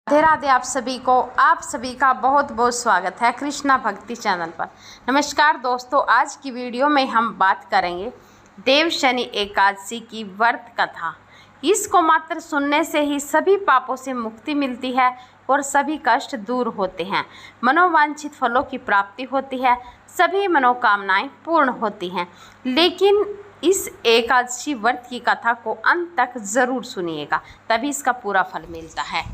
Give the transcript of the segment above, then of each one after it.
राधे राधे। आप सभी का बहुत बहुत स्वागत है कृष्णा भक्ति चैनल पर। नमस्कार दोस्तों, आज की वीडियो में हम बात करेंगे देव शनि एकादशी की व्रत कथा। इसको मात्र सुनने से ही सभी पापों से मुक्ति मिलती है और सभी कष्ट दूर होते हैं, मनोवांछित फलों की प्राप्ति होती है, सभी मनोकामनाएं पूर्ण होती हैं। लेकिन इस एकादशी व्रत की कथा को अंत तक ज़रूर सुनिएगा, तभी इसका पूरा फल मिलता है।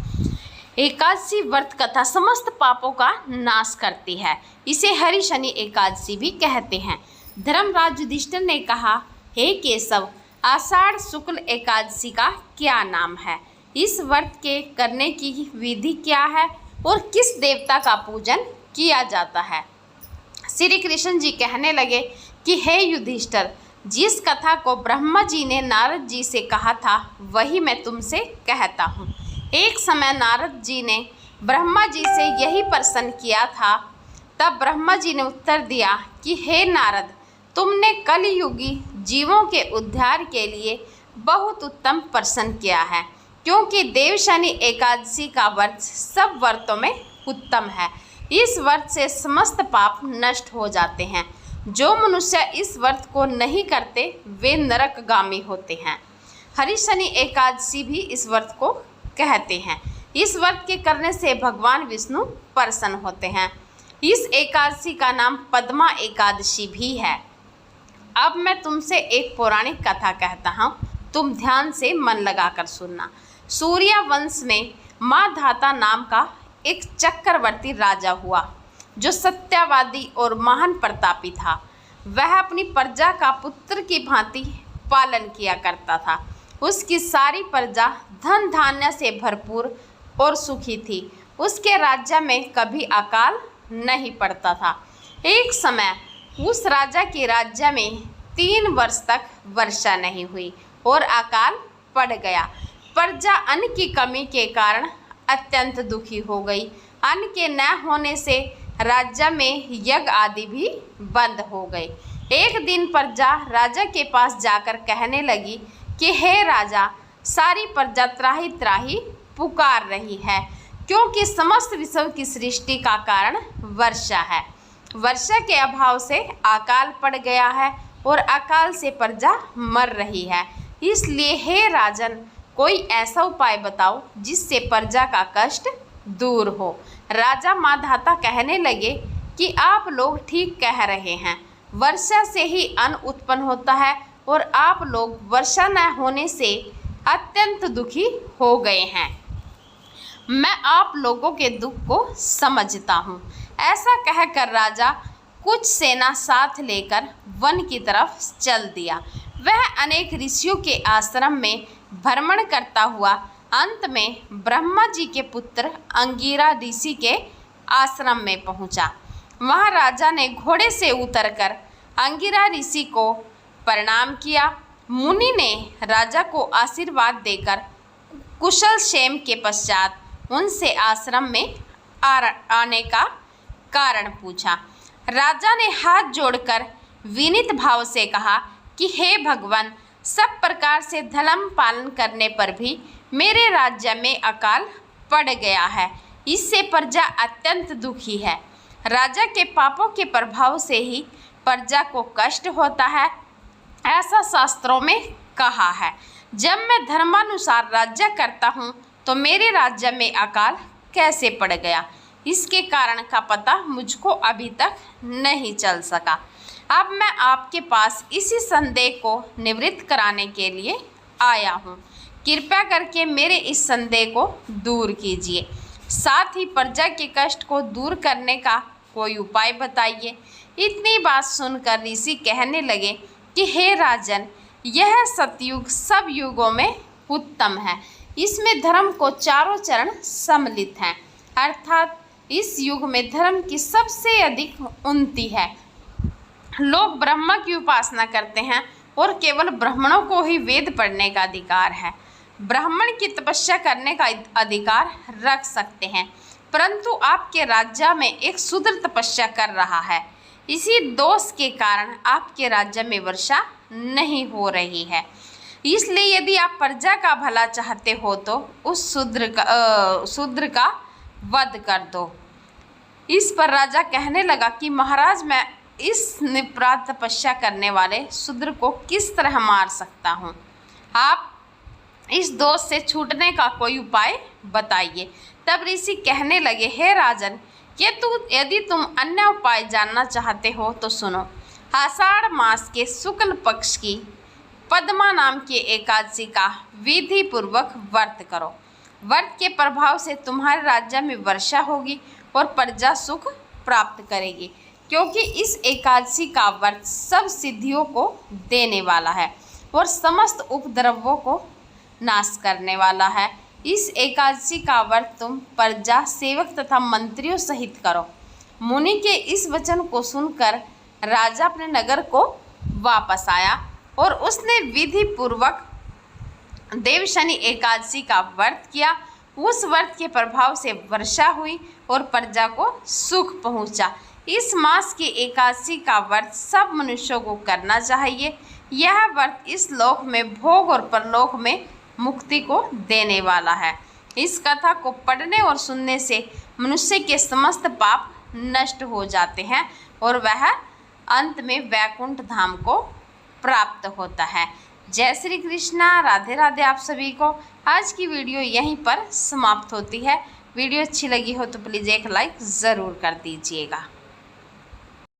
एकादशी व्रत कथा समस्त पापों का नाश करती है। इसे हरि शनि एकादशी भी कहते हैं। धर्मराज युधिष्ठिर ने कहा, हे केशव, आषाढ़ शुक्ल एकादशी का क्या नाम है? इस व्रत के करने की विधि क्या है और किस देवता का पूजन किया जाता है? श्री कृष्ण जी कहने लगे कि हे युधिष्ठिर, जिस कथा को ब्रह्मा जी ने नारद जी से कहा था वही मैं तुमसे कहता हूँ। एक समय नारद जी ने ब्रह्मा जी से यही प्रश्न किया था। तब ब्रह्मा जी ने उत्तर दिया कि हे नारद, तुमने कलयुगी जीवों के उद्धार के लिए बहुत उत्तम प्रश्न किया है, क्योंकि देव शनि एकादशी का व्रत सब व्रतों में उत्तम है। इस व्रत से समस्त पाप नष्ट हो जाते हैं। जो मनुष्य इस व्रत को नहीं करते वे नरकगामी होते हैं। हरि शनि एकादशी भी इस व्रत को कहते हैं। इस व्रत के करने से भगवान विष्णु प्रसन्न होते हैं। इस एकादशी का नाम पद्मा एकादशी भी है। अब मैं तुमसे एक पौराणिक कथा कहता हूँ, तुम ध्यान से मन लगाकर सुनना। सूर्य वंश में माधाता नाम का एक चक्रवर्ती राजा हुआ, जो सत्यवादी और महान प्रतापी था। वह अपनी प्रजा का पुत्र की भांति पालन किया करता था। उसकी सारी प्रजा धन धान्य से भरपूर और सुखी थी। उसके राज्य में कभी अकाल नहीं पड़ता था। एक समय उस राजा के राज्य में 3 वर्ष तक वर्षा नहीं हुई और अकाल पड़ गया। प्रजा अन्न की कमी के कारण अत्यंत दुखी हो गई। अन्न के न होने से राज्य में यज्ञ आदि भी बंद हो गए। एक दिन प्रजा राजा के पास जाकर कहने लगी कि हे राजा, सारी प्रजा त्राही त्राही पुकार रही है, क्योंकि समस्त विश्व की सृष्टि का कारण वर्षा है। वर्षा के अभाव से अकाल पड़ गया है और अकाल से प्रजा मर रही है। इसलिए हे राजन, कोई ऐसा उपाय बताओ जिससे प्रजा का कष्ट दूर हो। राजा माधाता कहने लगे कि आप लोग ठीक कह रहे हैं। वर्षा से ही अन्न उत्पन्न होता है और आप लोग वर्षा न होने से अत्यंत दुखी हो गए हैं। मैं आप लोगों के दुख को समझता हूँ। ऐसा कहकर राजा कुछ सेना साथ लेकर वन की तरफ चल दिया। वह अनेक ऋषियों के आश्रम में भ्रमण करता हुआ अंत में ब्रह्मा जी के पुत्र अंगिरा ऋषि के आश्रम में पहुँचा। वहाँ राजा ने घोड़े से उतरकर अंगिरा ऋषि को प्रणाम किया। मुनि ने राजा को आशीर्वाद देकर कुशल क्षेम के पश्चात उनसे आश्रम में आने का कारण पूछा। राजा ने हाथ जोड़कर विनीत भाव से कहा कि हे भगवान, सब प्रकार से धर्म पालन करने पर भी मेरे राज्य में अकाल पड़ गया है। इससे प्रजा अत्यंत दुखी है। राजा के पापों के प्रभाव से ही प्रजा को कष्ट होता है, ऐसा शास्त्रों में कहा है। जब मैं धर्मानुसार राज्य करता हूँ तो मेरे राज्य में अकाल कैसे पड़ गया, इसके कारण का पता मुझको अभी तक नहीं चल सका। अब मैं आपके पास इसी संदेह को निवृत्त कराने के लिए आया हूँ। कृपया करके मेरे इस संदेह को दूर कीजिए। साथ ही प्रजा के कष्ट को दूर करने का कोई उपाय बताइए। इतनी बात सुनकर ऋषि कहने लगे कि हे राजन, यह सतयुग सब युगों में उत्तम है। इसमें धर्म को चारों चरण सम्मिलित हैं, अर्थात इस युग में धर्म की सबसे अधिक उन्नति है। लोग ब्रह्मा की उपासना करते हैं और केवल ब्राह्मणों को ही वेद पढ़ने का अधिकार है। ब्राह्मण की तपस्या करने का अधिकार रख सकते हैं, परंतु आपके राज्य में एक शूद्र तपस्या कर रहा है। इसी दोष के कारण आपके राज्य में वर्षा नहीं हो रही है। इसलिए यदि आप प्रजा का भला चाहते हो तो उस शूद्र का वध कर दो। इस पर राजा कहने लगा कि महाराज, मैं इस निपराध तपस्या करने वाले शूद्र को किस तरह मार सकता हूँ? आप इस दोष से छूटने का कोई उपाय बताइए। तब ऋषि कहने लगे, हे राजन, यदि तुम अन्य उपाय जानना चाहते हो तो सुनो। आषाढ़ मास के शुक्ल पक्ष की पद्मा नाम की एकादशी का विधि पूर्वक व्रत करो। व्रत के प्रभाव से तुम्हारे राज्य में वर्षा होगी और प्रजा सुख प्राप्त करेगी, क्योंकि इस एकादशी का व्रत सब सिद्धियों को देने वाला है और समस्त उपद्रवों को नाश करने वाला है। इस एकादशी का व्रत तुम प्रजा, सेवक तथा मंत्रियों सहित करो। मुनि के इस वचन को सुनकर राजा अपने नगर को वापस आया और उसने विधि पूर्वक देवशनि एकादशी का व्रत किया। उस व्रत के प्रभाव से वर्षा हुई और प्रजा को सुख पहुंचा। इस मास की एकादशी का व्रत सब मनुष्यों को करना चाहिए। यह व्रत इस लोक में भोग और परलोक में मुक्ति को देने वाला है। इस कथा को पढ़ने और सुनने से मनुष्य के समस्त पाप नष्ट हो जाते हैं और वह अंत में वैकुंठ धाम को प्राप्त होता है। जय श्री कृष्णा, राधे राधे आप सभी को। आज की वीडियो यहीं पर समाप्त होती है। वीडियो अच्छी लगी हो तो प्लीज़ एक लाइक ज़रूर कर दीजिएगा।